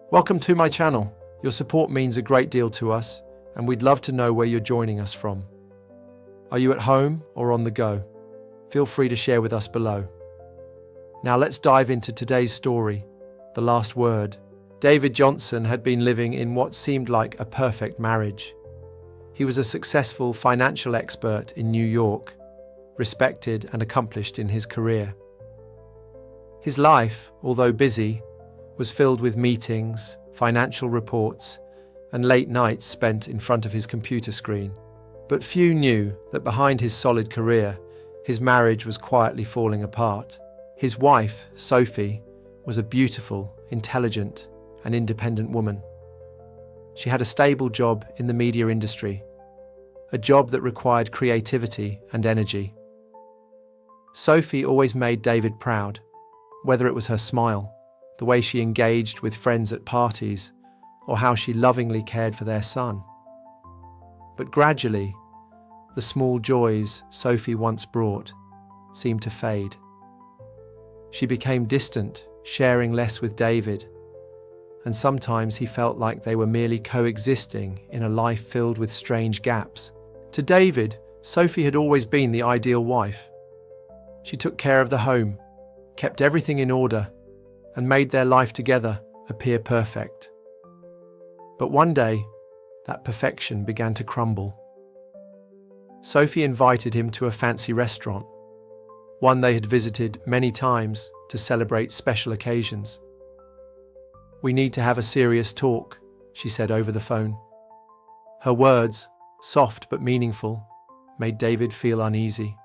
Welcome to my channel. Your support means a great deal to us, and we'd love to know where you're joining us from. Are you at home or on the go? Feel free to share with us below. Now let's dive into today's story, The Last Word. David Johnson had been living in what seemed like a perfect marriage. He was a successful financial expert in New York, respected and accomplished in his career. His life, although busy, was filled with meetings, financial reports, and late nights spent in front of his computer screen. But few knew that behind his solid career, his marriage was quietly falling apart. His wife, Sophie, was a beautiful, intelligent, and independent woman. She had a stable job in the media industry, a job that required creativity and energy. Sophie always made David proud, whether it was her smile, the way she engaged with friends at parties, or how she lovingly cared for their son. But gradually, the small joys Sophie once brought seemed to fade. She became distant, sharing less with David, and sometimes he felt like they were merely coexisting in a life filled with strange gaps. To David, Sophie had always been the ideal wife. She took care of the home, kept everything in order, and made their life together appear perfect. But one day, that perfection began to crumble. Sophie invited him to a fancy restaurant, one they had visited many times to celebrate special occasions. "We need to have a serious talk," she said over the phone. Her words, soft but meaningful, made David feel uneasy.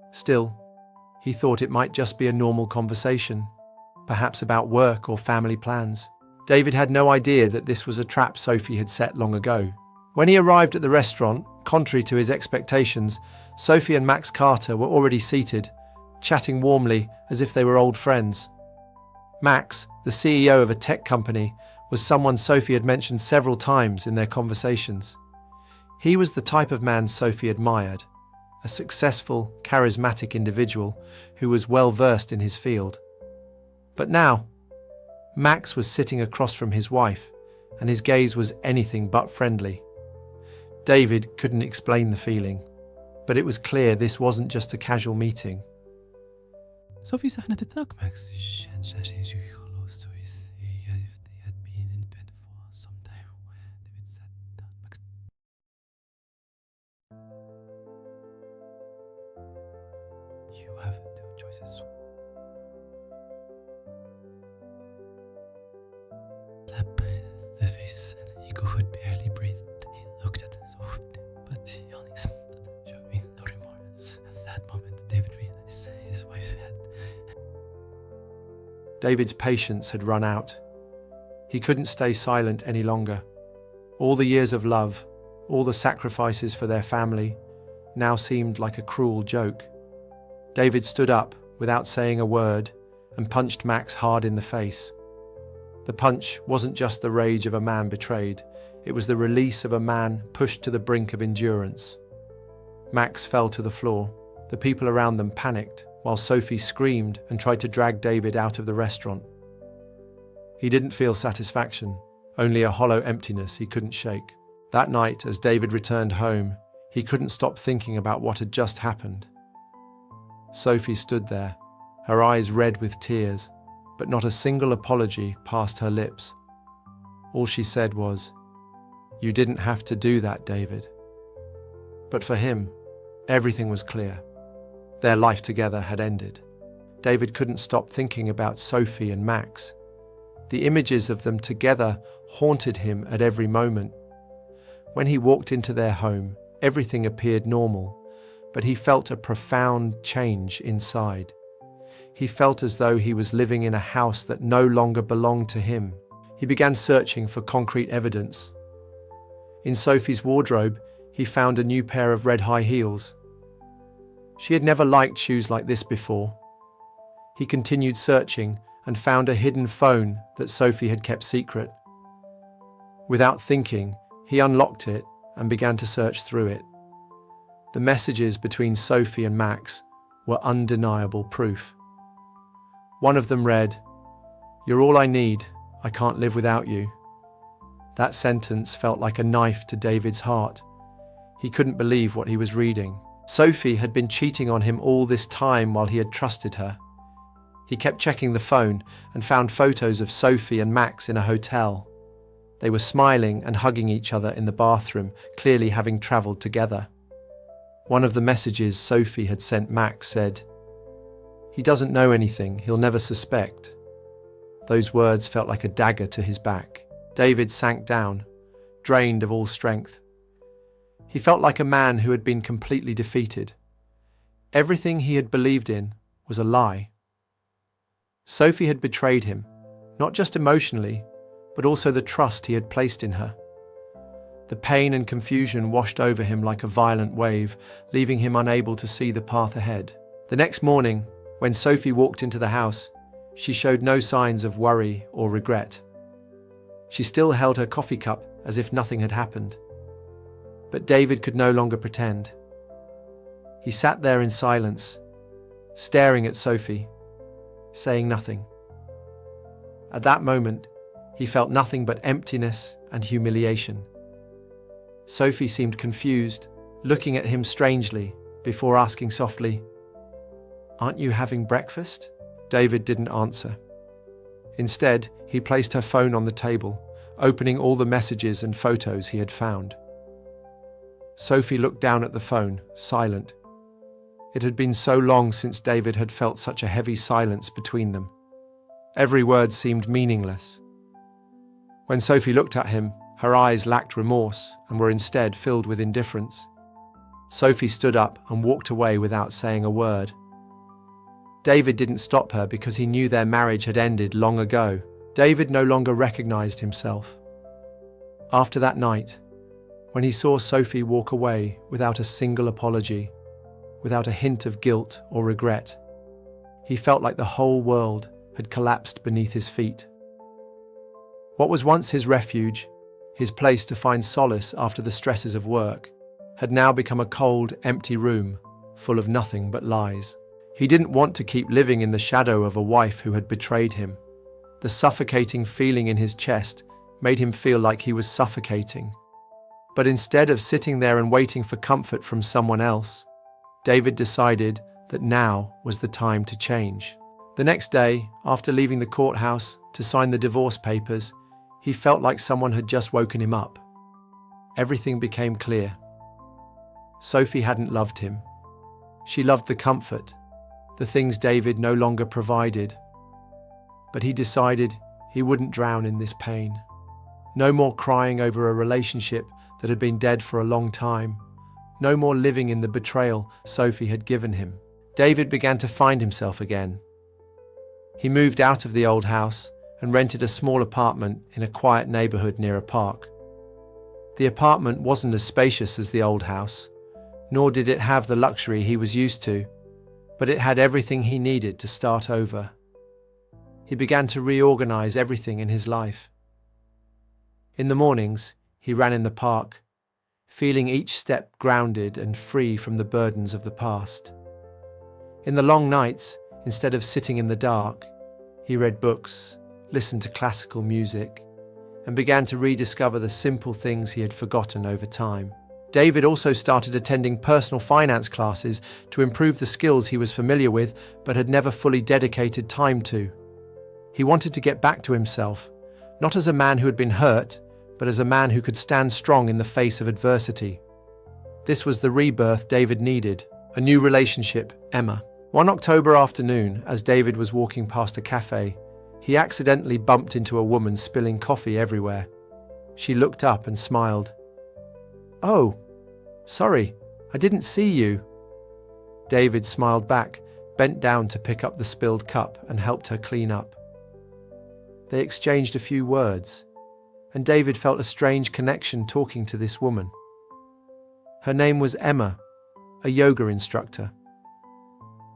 Still, he thought it might just be a normal conversation, perhaps about work or family plans. David had no idea that this was a trap Sophie had set long ago. When he arrived at the restaurant, contrary to his expectations, Sophie and Max Carter were already seated, chatting warmly as if they were old friends. Max, the CEO of a tech company, was someone Sophie had mentioned several times in their conversations. He was the type of man Sophie admired, a successful, charismatic individual who was well versed in his field. But now, Max was sitting across from his wife, and his gaze was anything but friendly. David couldn't explain the feeling, but it was clear this wasn't just a casual meeting. Sophie sa akin natitalk, Max. Siya is really close to his. He had been in bed for some time. David said that Max. You have two choices. Slap the face, and he could barely breathe. He looked at Sophie, but she only smiled, showing no remorse. At that moment, David realized his wife had. David's patience had run out. He couldn't stay silent any longer. All the years of love, all the sacrifices for their family, now seemed like a cruel joke. David stood up without saying a word and punched Max hard in the face. The punch wasn't just the rage of a man betrayed, it was the release of a man pushed to the brink of endurance. Max fell to the floor. The people around them panicked, while Sophie screamed and tried to drag David out of the restaurant. He didn't feel satisfaction, only a hollow emptiness he couldn't shake. That night, as David returned home, he couldn't stop thinking about what had just happened. Sophie stood there, her eyes red with tears, but not a single apology passed her lips. All she said was, "You didn't have to do that, David." But for him, everything was clear. Their life together had ended. David couldn't stop thinking about Sophie and Max. The images of them together haunted him at every moment. When he walked into their home, everything appeared normal, but he felt a profound change inside. He felt as though he was living in a house that no longer belonged to him. He began searching for concrete evidence. In Sophie's wardrobe, he found a new pair of red high heels. She had never liked shoes like this before. He continued searching and found a hidden phone that Sophie had kept secret. Without thinking, he unlocked it and began to search through it. The messages between Sophie and Max were undeniable proof. One of them read, "You're all I need. I can't live without you. That sentence felt like a knife to David's heart. He couldn't believe what he was reading. Sophie had been cheating on him all this time while he had trusted her. He kept checking the phone and found photos of Sophie and Max in a hotel. They were smiling and hugging each other in the bathroom, clearly having travelled together. One of the messages Sophie had sent Max said, "He doesn't know anything, he'll never suspect." Those words felt like a dagger to his back. David sank down, drained of all strength. He felt like a man who had been completely defeated. Everything he had believed in was a lie. Sophie had betrayed him, not just emotionally, but also the trust he had placed in her. The pain and confusion washed over him like a violent wave, leaving him unable to see the path ahead. The next morning, when Sophie walked into the house, she showed no signs of worry or regret. She still held her coffee cup as if nothing had happened. But David could no longer pretend. He sat there in silence, staring at Sophie, saying nothing. At that moment, he felt nothing but emptiness and humiliation. Sophie seemed confused, looking at him strangely before asking softly, "Aren't you having breakfast?" David didn't answer. Instead, he placed her phone on the table, opening all the messages and photos he had found. Sophie looked down at the phone, silent. It had been so long since David had felt such a heavy silence between them. Every word seemed meaningless. When Sophie looked at him, her eyes lacked remorse and were instead filled with indifference. Sophie stood up and walked away without saying a word. David didn't stop her because he knew their marriage had ended long ago. David no longer recognized himself. After that night, when he saw Sophie walk away without a single apology, without a hint of guilt or regret, he felt like the whole world had collapsed beneath his feet. What was once his refuge, his place to find solace after the stresses of work, had now become a cold, empty room full of nothing but lies. He didn't want to keep living in the shadow of a wife who had betrayed him. The suffocating feeling in his chest made him feel like he was suffocating. But instead of sitting there and waiting for comfort from someone else, David decided that now was the time to change. The next day, after leaving the courthouse to sign the divorce papers, he felt like someone had just woken him up. Everything became clear. Sophie hadn't loved him. She loved the comfort, the things David no longer provided. But he decided he wouldn't drown in this pain. No more crying over a relationship that had been dead for a long time. No more living in the betrayal Sophie had given him. David began to find himself again. He moved out of the old house and rented a small apartment in a quiet neighbourhood near a park. The apartment wasn't as spacious as the old house, nor did it have the luxury he was used to, but it had everything he needed to start over. He began to reorganize everything in his life. In the mornings, he ran in the park, feeling each step grounded and free from the burdens of the past. In the long nights, instead of sitting in the dark, he read books, listened to classical music, and began to rediscover the simple things he had forgotten over time. David also started attending personal finance classes to improve the skills he was familiar with but had never fully dedicated time to. He wanted to get back to himself, not as a man who had been hurt, but as a man who could stand strong in the face of adversity. This was the rebirth David needed, a new relationship, Emma. One October afternoon, as David was walking past a cafe, he accidentally bumped into a woman spilling coffee everywhere. She looked up and smiled. "Oh, sorry, I didn't see you." David smiled back, bent down to pick up the spilled cup and helped her clean up. They exchanged a few words, and David felt a strange connection talking to this woman. Her name was Emma, a yoga instructor.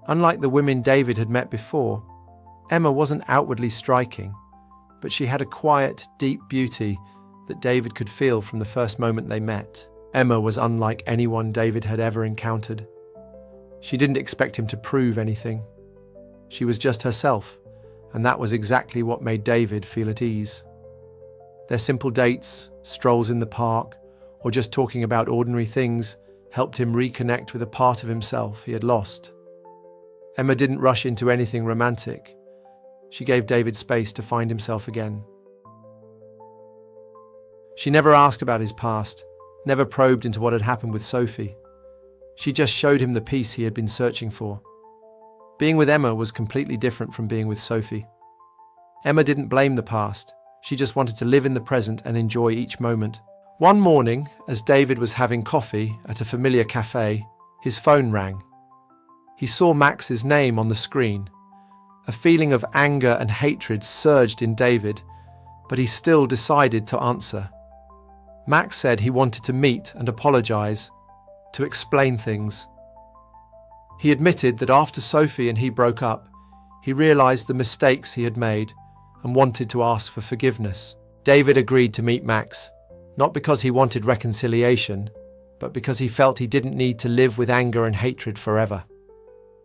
Unlike the women David had met before, Emma wasn't outwardly striking, but she had a quiet, deep beauty that David could feel from the first moment they met. Emma was unlike anyone David had ever encountered. She didn't expect him to prove anything. She was just herself, and that was exactly what made David feel at ease. Their simple dates, strolls in the park, or just talking about ordinary things helped him reconnect with a part of himself he had lost. Emma didn't rush into anything romantic. She gave David space to find himself again. She never asked about his past, never probed into what had happened with Sophie. She just showed him the peace he had been searching for. Being with Emma was completely different from being with Sophie. Emma didn't blame the past. She just wanted to live in the present and enjoy each moment. One morning, as David was having coffee at a familiar cafe, his phone rang. He saw Max's name on the screen. A feeling of anger and hatred surged in David, but he still decided to answer. Max said he wanted to meet and apologize, to explain things. He admitted that after Sophie and he broke up, he realized the mistakes he had made and wanted to ask for forgiveness. David agreed to meet Max, not because he wanted reconciliation, but because he felt he didn't need to live with anger and hatred forever.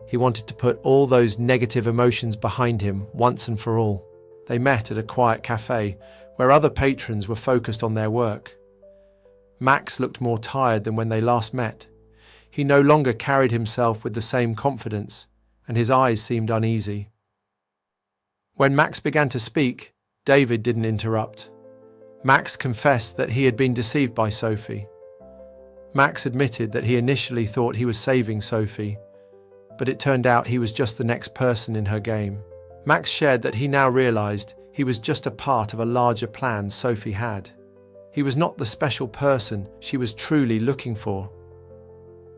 He wanted to put all those negative emotions behind him once and for all. They met at a quiet cafe where other patrons were focused on their work. Max looked more tired than when they last met. He no longer carried himself with the same confidence, and his eyes seemed uneasy. When Max began to speak, David didn't interrupt. Max confessed that he had been deceived by Sophie. Max admitted that he initially thought he was saving Sophie, but it turned out he was just the next person in her game. Max shared that he now realized he was just a part of a larger plan Sophie had. He was not the special person she was truly looking for.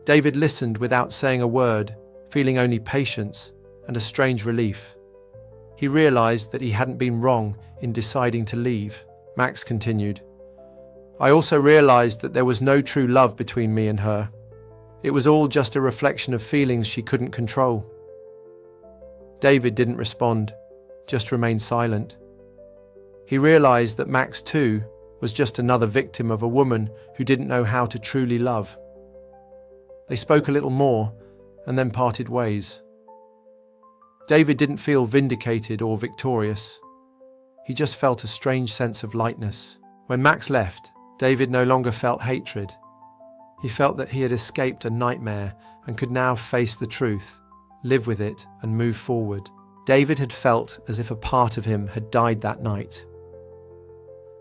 David listened without saying a word, feeling only patience and a strange relief. He realized that he hadn't been wrong in deciding to leave. Max continued, "I also realized that there was no true love between me and her. It was all just a reflection of feelings she couldn't control." David didn't respond, just remained silent. He realized that Max, too, was just another victim of a woman who didn't know how to truly love. They spoke a little more and then parted ways. David didn't feel vindicated or victorious. He just felt a strange sense of lightness. When Max left, David no longer felt hatred. He felt that he had escaped a nightmare and could now face the truth, live with it, and move forward. David had felt as if a part of him had died that night.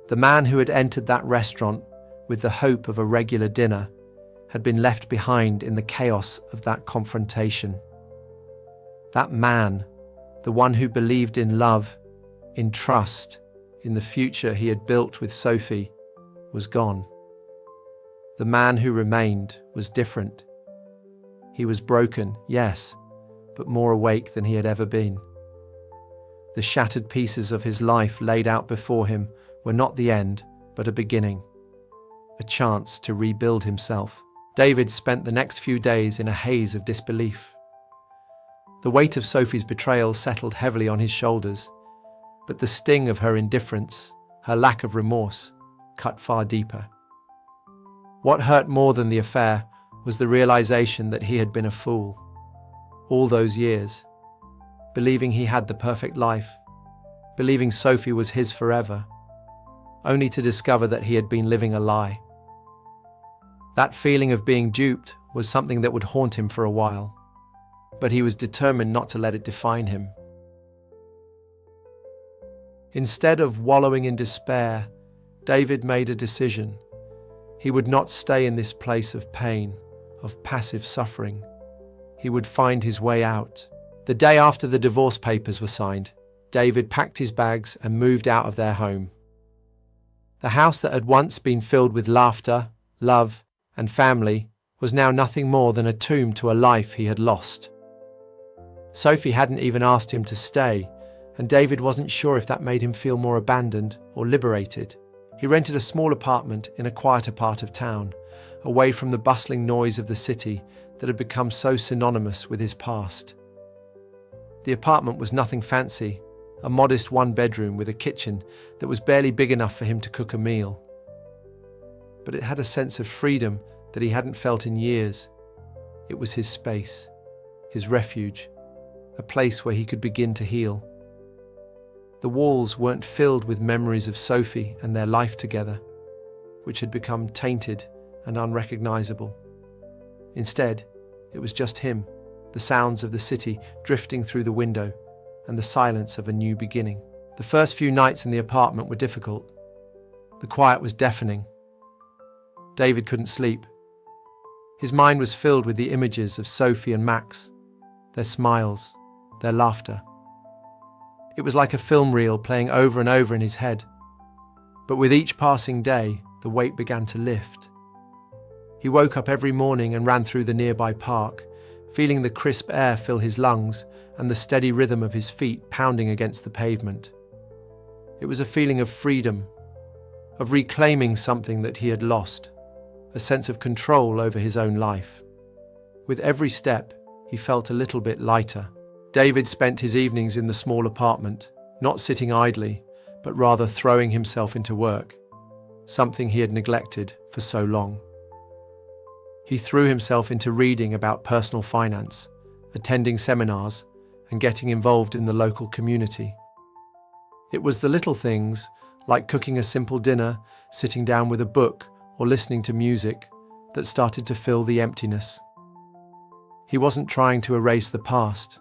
The man who had entered that restaurant with the hope of a regular dinner had been left behind in the chaos of that confrontation. That man, the one who believed in love, in trust, in the future he had built with Sophie, was gone. The man who remained was different. He was broken, yes, but more awake than he had ever been. The shattered pieces of his life laid out before him were not the end, but a beginning, a chance to rebuild himself. David spent the next few days in a haze of disbelief. The weight of Sophie's betrayal settled heavily on his shoulders, but the sting of her indifference, her lack of remorse, cut far deeper. What hurt more than the affair was the realization that he had been a fool. All those years, believing he had the perfect life, believing Sophie was his forever, only to discover that he had been living a lie. That feeling of being duped was something that would haunt him for a while, but he was determined not to let it define him. Instead of wallowing in despair, David made a decision. He would not stay in this place of pain, of passive suffering. He would find his way out. The day after the divorce papers were signed, David packed his bags and moved out of their home. The house that had once been filled with laughter, love, and family was now nothing more than a tomb to a life he had lost. Sophie hadn't even asked him to stay, and David wasn't sure if that made him feel more abandoned or liberated. He rented a small apartment in a quieter part of town, away from the bustling noise of the city that had become so synonymous with his past. The apartment was nothing fancy, a modest one-bedroom with a kitchen that was barely big enough for him to cook a meal. But it had a sense of freedom that he hadn't felt in years. It was his space, his refuge, a place where he could begin to heal. The walls weren't filled with memories of Sophie and their life together, which had become tainted and unrecognizable. Instead, it was just him, the sounds of the city drifting through the window, and the silence of a new beginning. The first few nights in the apartment were difficult. The quiet was deafening. David couldn't sleep. His mind was filled with the images of Sophie and Max, their smiles, their laughter. It was like a film reel playing over and over in his head. But with each passing day, the weight began to lift. He woke up every morning and ran through the nearby park, feeling the crisp air fill his lungs and the steady rhythm of his feet pounding against the pavement. It was a feeling of freedom, of reclaiming something that he had lost, a sense of control over his own life. With every step, he felt a little bit lighter. David spent his evenings in the small apartment, not sitting idly, but rather throwing himself into work, something he had neglected for so long. He threw himself into reading about personal finance, attending seminars, and getting involved in the local community. It was the little things, like cooking a simple dinner, sitting down with a book, or listening to music, that started to fill the emptiness. He wasn't trying to erase the past.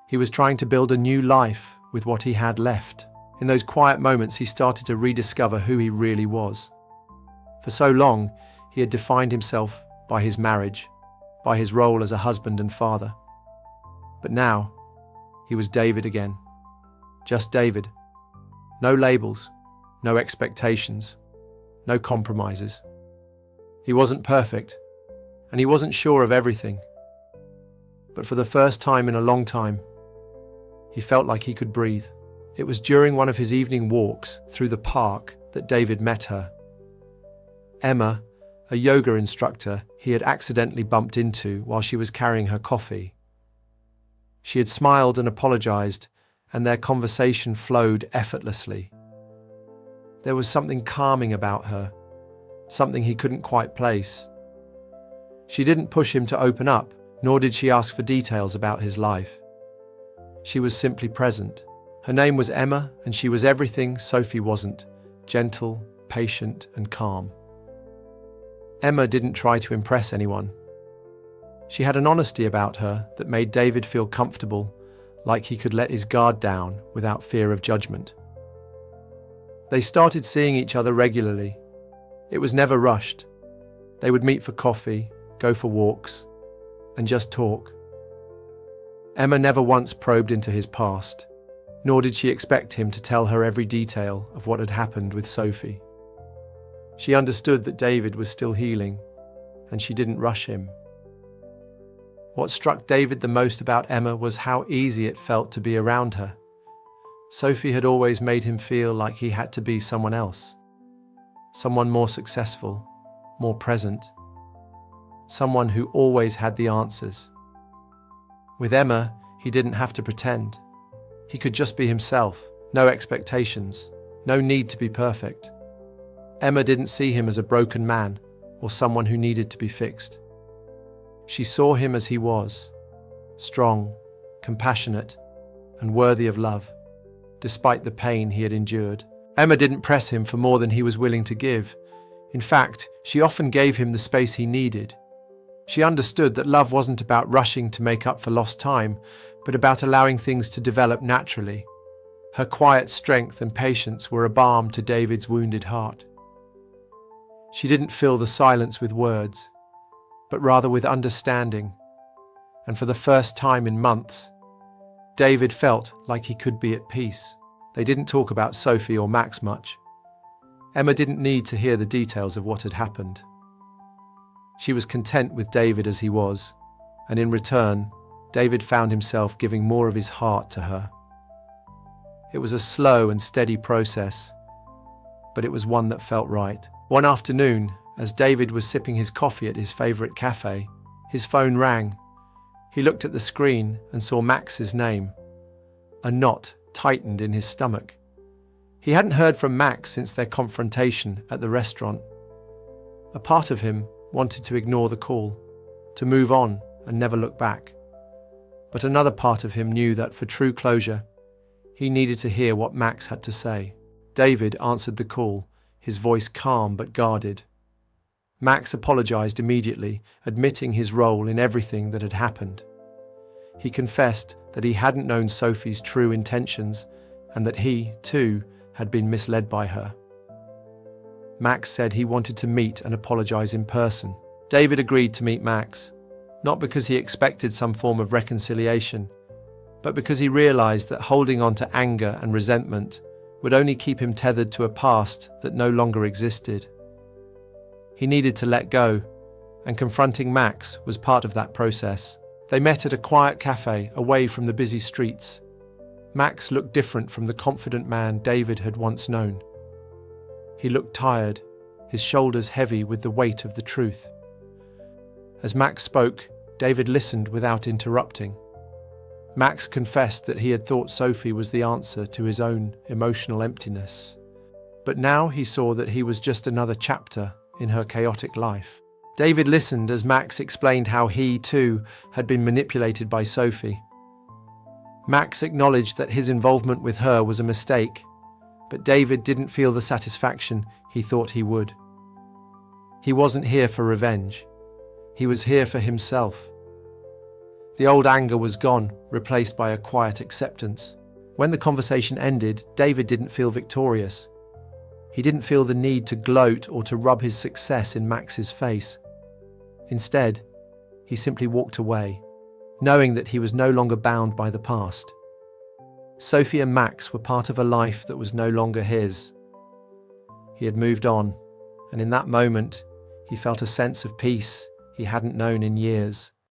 He was trying to build a new life with what he had left. In those quiet moments, he started to rediscover who he really was. For so long, he had defined himself by his marriage, by his role as a husband and father. But now, he was David again. Just David. No labels, no expectations, no compromises. He wasn't perfect, and he wasn't sure of everything. But for the first time in a long time, he felt like he could breathe. It was during one of his evening walks through the park that David met her. Emma, a yoga instructor he had accidentally bumped into while she was carrying her coffee. She had smiled and apologized, and their conversation flowed effortlessly. There was something calming about her, something he couldn't quite place. She didn't push him to open up, nor did she ask for details about his life. She was simply present. Her name was Emma, and she was everything Sophie wasn't: gentle, patient, and calm. Emma didn't try to impress anyone. She had an honesty about her that made David feel comfortable, like he could let his guard down without fear of judgment. They started seeing each other regularly. It was never rushed. They would meet for coffee, go for walks, and just talk. Emma never once probed into his past, nor did she expect him to tell her every detail of what had happened with Sophie. She understood that David was still healing, and she didn't rush him. What struck David the most about Emma was how easy it felt to be around her. Sophie had always made him feel like he had to be someone else, someone more successful, more present, someone who always had the answers. With Emma, he didn't have to pretend. He could just be himself, no expectations, no need to be perfect. Emma didn't see him as a broken man or someone who needed to be fixed. She saw him as he was, strong, compassionate, and worthy of love, despite the pain he had endured. Emma didn't press him for more than he was willing to give. In fact, she often gave him the space he needed. She understood that love wasn't about rushing to make up for lost time, but about allowing things to develop naturally. Her quiet strength and patience were a balm to David's wounded heart. She didn't fill the silence with words, but rather with understanding. And for the first time in months, David felt like he could be at peace. They didn't talk about Sophie or Max much. Emma didn't need to hear the details of what had happened. She was content with David as he was, and in return, David found himself giving more of his heart to her. It was a slow and steady process, but it was one that felt right. One afternoon, as David was sipping his coffee at his favourite cafe, his phone rang. He looked at the screen and saw Max's name. A knot tightened in his stomach. He hadn't heard from Max since their confrontation at the restaurant. A part of him wanted to ignore the call, to move on and never look back. But another part of him knew that for true closure, He needed to hear what Max had to say. David answered the call, his voice calm but guarded. Max apologized immediately, admitting his role in everything that had happened. He confessed that he hadn't known Sophie's true intentions and that he, too, had been misled by her. Max said he wanted to meet and apologize in person. David agreed to meet Max, not because he expected some form of reconciliation, but because he realized that holding on to anger and resentment would only keep him tethered to a past that no longer existed. He needed to let go, and confronting Max was part of that process. They met at a quiet cafe away from the busy streets. Max looked different from the confident man David had once known. He looked tired, his shoulders heavy with the weight of the truth. As Max spoke, David listened without interrupting. Max confessed that he had thought Sophie was the answer to his own emotional emptiness. But now he saw that he was just another chapter in her chaotic life. David listened as Max explained how he, too, had been manipulated by Sophie. Max acknowledged that his involvement with her was a mistake, but David didn't feel the satisfaction he thought he would. He wasn't here for revenge. He was here for himself. The old anger was gone, replaced by a quiet acceptance. When the conversation ended, David didn't feel victorious. He didn't feel the need to gloat or to rub his success in Max's face. Instead, he simply walked away, knowing that he was no longer bound by the past. Sophie and Max were part of a life that was no longer his. He had moved on, and in that moment, he felt a sense of peace he hadn't known in years.